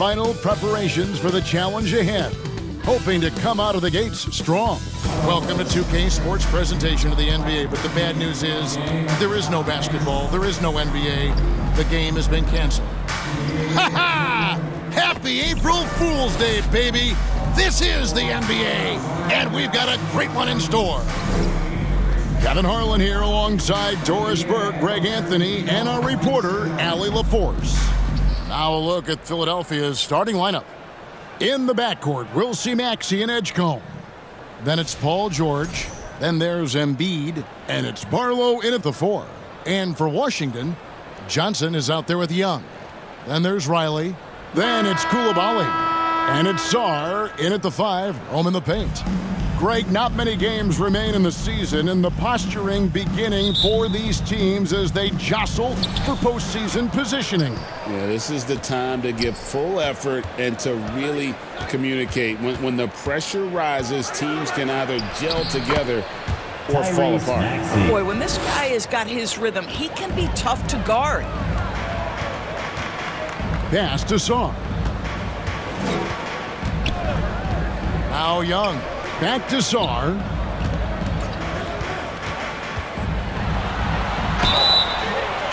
final preparations for the challenge ahead, hoping to come out of the gates strong. Welcome to 2K Sports presentation of the NBA, but the bad news is there is no basketball, there is no NBA. The game has been canceled. Ha ha! Happy April Fool's Day, baby! This is the NBA, and we've got a great one in store. Kevin Harlan here alongside Doris Burke, Greg Anthony, and our reporter, Allie LaForce. Now a look at Philadelphia's starting lineup. In the backcourt, we'll see Maxey and Edgecombe. Then it's Paul George. Then there's Embiid, and it's Barlow in at the 4. And for Washington, Johnson is out there with Young. Then there's Riley. Then it's Koulibaly. And it's Sarr in at the 5, home in the paint. Greg, not many games remain in the season, and the posturing beginning for these teams as they jostle for postseason positioning. Yeah, this is the time to give full effort and to really communicate. When the pressure rises, teams can either gel together or fall apart. Boy, when this guy has got his rhythm, he can be tough to guard. Pass to Sarr. Now Young. Back to Sarr.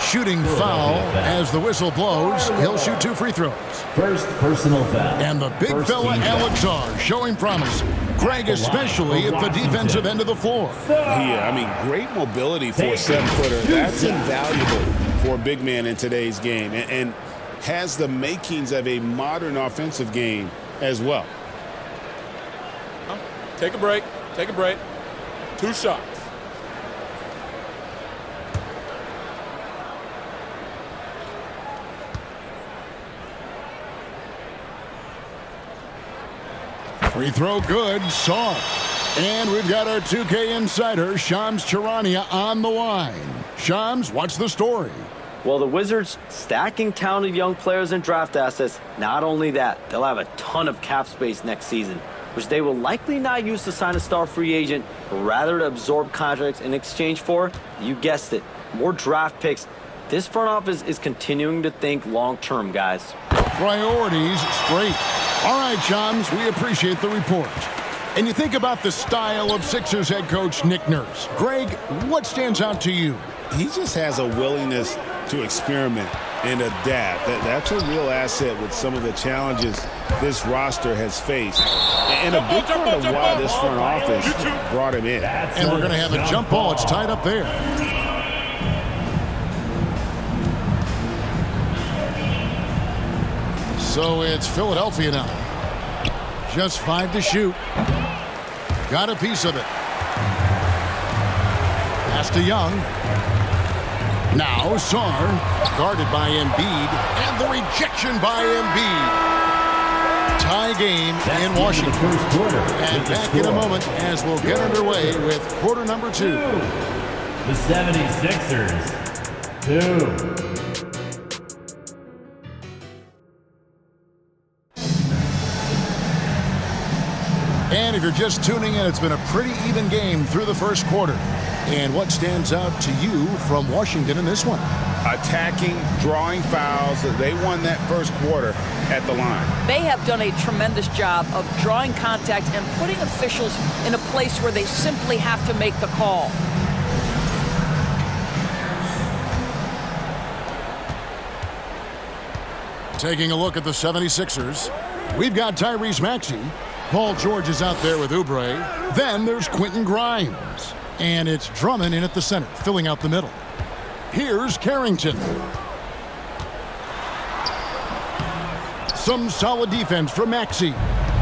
Shooting foul as the whistle blows. He'll shoot 2 free throws. First personal foul. And the big fella, Alex Sarr, showing promise. Greg, especially at the defensive end of the floor. Yeah, I mean, great mobility for a 7-footer. That's invaluable for a big man in today's game, and has the makings of a modern offensive game as well. Take a break. Take a break. 2 shots. Free throw good. Sarr. And we've got our 2K insider, Shams Charania, on the line. Shams, what's the story? Well, the Wizards stacking talented young players and draft assets. Not only that, they'll have a ton of cap space next season, which they will likely not use to sign a star free agent, but rather to absorb contracts in exchange for, you guessed it, more draft picks. This front office is continuing to think long-term, guys. Priorities straight. All right, Shams, we appreciate the report. And you think about the style of Sixers head coach Nick Nurse. Greg, what stands out to you? He just has a willingness to experiment and adapt. That's a real asset with some of the challenges this roster has faced. And a big part of why this front office brought him in. And we're going to have a jump ball. It's tied up there. So it's Philadelphia now. Just 5 to shoot. Got a piece of it. Pass to Young. Now Sarr, guarded by Embiid, and the rejection by Embiid. Tie game in Washington. And back in a moment as we'll get underway with quarter number 2. The 76ers, 2. And if you're just tuning in, it's been a pretty even game through the first quarter. And what stands out to you from Washington in this one? Attacking, drawing fouls. They won that first quarter at the line. They have done a tremendous job of drawing contact and putting officials in a place where they simply have to make the call. Taking a look at the 76ers, we've got Tyrese Maxey. Paul George is out there with Oubre. Then there's Quentin Grimes. And it's Drummond in at the center, filling out the middle. Here's Carrington. Some solid defense from Maxey.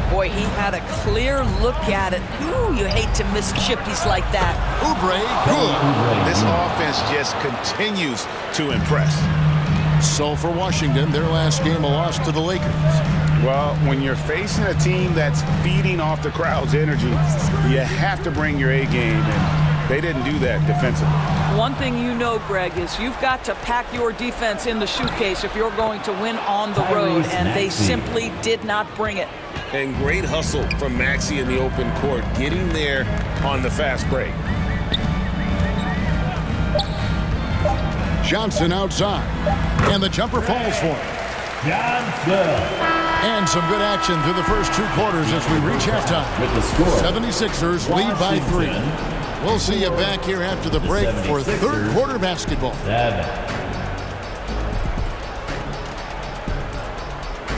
Boy, he had a clear look at it. Ooh, you hate to miss chippies like that. Oubre, good. This offense just continues to impress. So for Washington, their last game a loss to the Lakers. Well, when you're facing a team that's feeding off the crowd's energy, you have to bring your A game, and they didn't do that defensively. One thing you know, Greg, is you've got to pack your defense in the suitcase if you're going to win on the road, and they simply did not bring it. And great hustle from Maxey in the open court, getting there on the fast break. Johnson outside, and the jumper falls for him. Johnson. And some good action through the first 2 quarters as we reach halftime. With the score, 76ers lead by 3. We'll see you back here after the break for third quarter basketball. 7.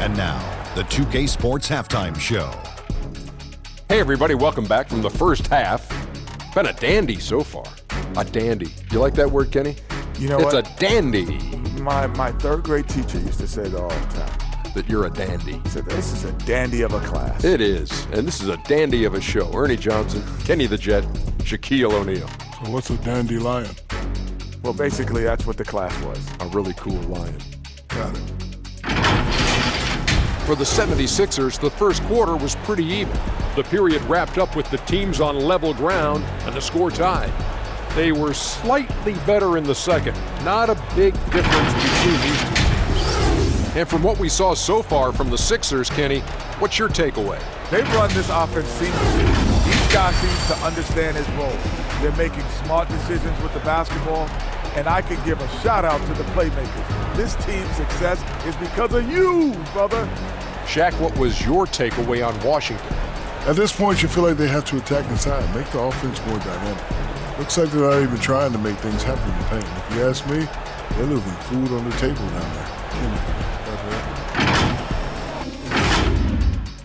And now, the 2K Sports Halftime Show. Hey everybody, welcome back from the first half. Been a dandy so far. A dandy. You like that word, Kenny? You know it's what? a dandy. My third grade teacher used to say that all the time. That you're a dandy. He said, this is a dandy of a class. It is. And this is a dandy of a show. Ernie Johnson, Kenny the Jet, Shaquille O'Neal. So what's a dandelion? Well, basically, that's what the class was. A really cool lion. Got it. For the 76ers, the first quarter was pretty even. The period wrapped up with the teams on level ground and the score tied. They were slightly better in the second. Not a big difference between these two teams. And from what we saw so far from the Sixers, Kenny, what's your takeaway? They run this offense seamlessly. Each guy seems to understand his role. They're making smart decisions with the basketball, and I can give a shout out to the playmakers. This team's success is because of you, brother. Shaq, what was your takeaway on Washington? At this point, you feel like they have to attack inside, make the offense more dynamic. Looks like they're not even trying to make things happen in the paint. If you ask me, they're leaving food on the table down there.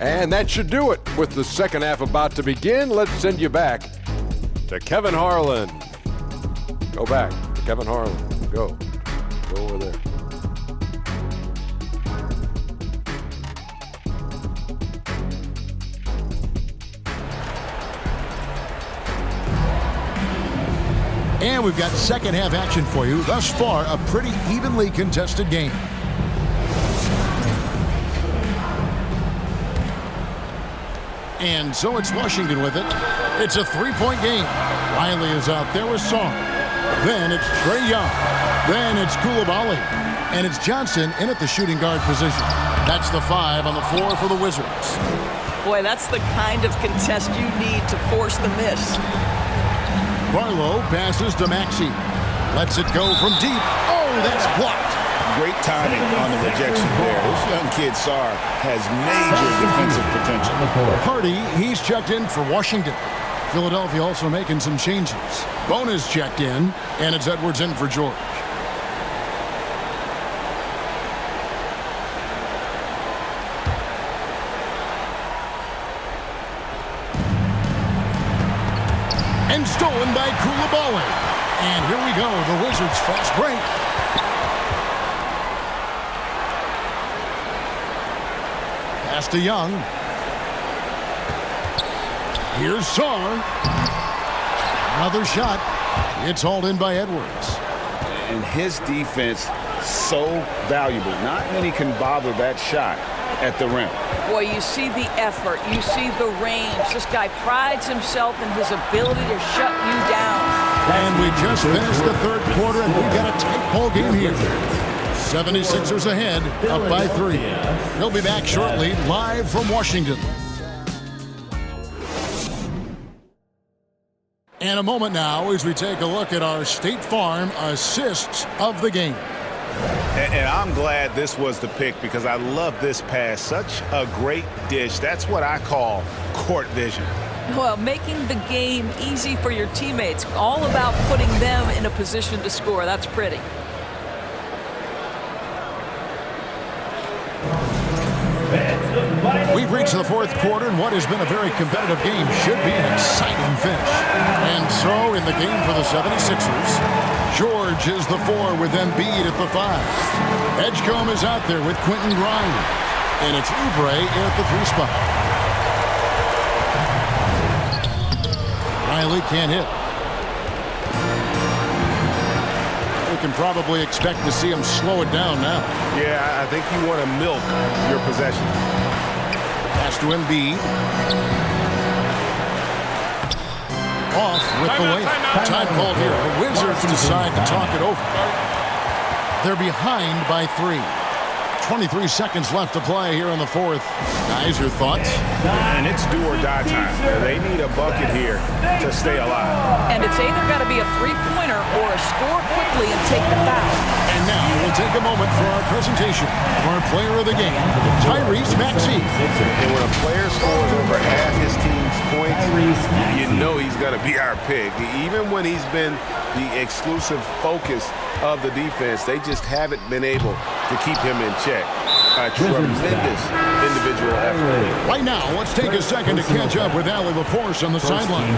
And that should do it. With the second half about to begin, let's send you back to Kevin Harlan. Go back to Kevin Harlan. Go over there. And we've got second half action for you. Thus far, a pretty evenly contested game. And so it's Washington with it. It's a 3-point game. Riley is out there with Song. Then it's Trae Young. Then it's Coulibaly. And it's Johnson in at the shooting guard position. That's the 5 on the floor for the Wizards. Boy, that's the kind of contest you need to force the miss. Barlow passes to Maxey. Lets it go from deep. Oh, that's blocked. Great timing on the rejection there. This young kid, Sarr, has major defensive potential. Hardy, he's checked in for Washington. Philadelphia also making some changes. Bona's checked in, and it's Edwards in for George. And stolen by Coulibaly. And here we go, the Wizards' fast break. Pass to Young. Here's Sarr. Another shot. It's hauled in by Edwards. And his defense so valuable. Not many can bother that shot at the rim. Boy, you see the effort. You see the range. This guy prides himself in his ability to shut you down. And we just finished the third quarter, and we've got a tight ball game here. 76ers ahead, up by 3. He'll be back shortly, live from Washington. And a moment now as we take a look at our State Farm assists of the game. And I'm glad this was the pick because I love this pass. Such a great dish. That's what I call court vision. Well, making the game easy for your teammates. All about putting them in a position to score. That's pretty. We've reached the fourth quarter, and what has been a very competitive game should be an exciting finish. And so, in the game for the 76ers, George is the 4 with Embiid at the 5. Edgecombe is out there with Quentin Grimes. And it's Oubre in at the 3 spot. Riley can't hit. We can probably expect to see him slow it down now. Yeah, I think you want to milk your possession. Pass to Embiid. Off with the layup. Time called here. The Wizards decide to talk it over. They're behind by 3. 23 seconds left to play here in the fourth. Guys, your thoughts? And it's do or die time. They need a bucket here to stay alive. And it's either got to be a three-pointer or a score quickly and take the foul. And now we'll take a moment for our presentation of our player of the game, Tyrese Maxey. And when a player scores over half his team's points, you know he's going to be our pick. Even when he's been the exclusive focus of the defense, they just haven't been able to keep him in check. A tremendous individual effort. Right now, let's take a second to catch up with Allie LaForce on the sideline.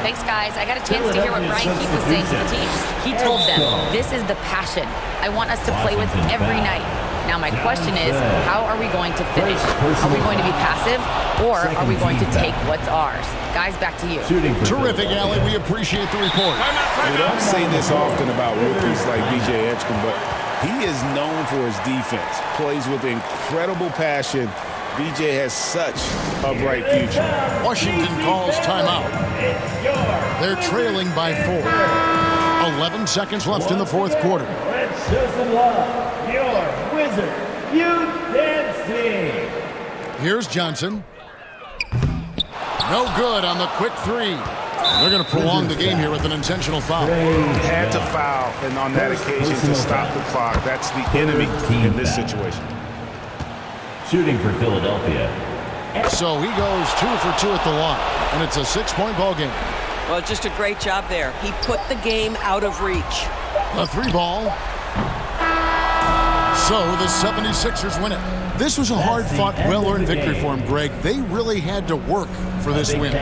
Thanks, guys. I got a chance to hear what Brian Keefe was saying to the team. He told them, this is the passion I want us to play with every night. Now, my question is, how are we going to finish? Are we going to be passive, or are we going to take what's ours? Guys, back to you. Terrific, Allie. We appreciate the report. We don't say this often about rookies like B.J. Edgecombe, but he is known for his defense. Plays with incredible passion. B.J. has such a bright future. Washington calls timeout. They're trailing by 4. 11 seconds left in the fourth quarter. Let's show some love. Your wizard, you dancing. Here's Johnson. No good on the quick three. They're going to prolong the game here with an intentional foul. Had to foul, and on that occasion to stop the clock. That's the enemy in this situation. Shooting for Philadelphia. So he goes 2 for 2 at the line, and it's a 6-point ball game. Well, just a great job there. He put the game out of reach. A 3-ball. So the 76ers win it. This was a hard-fought, well-earned victory for him, Greg. They really had to work for this win.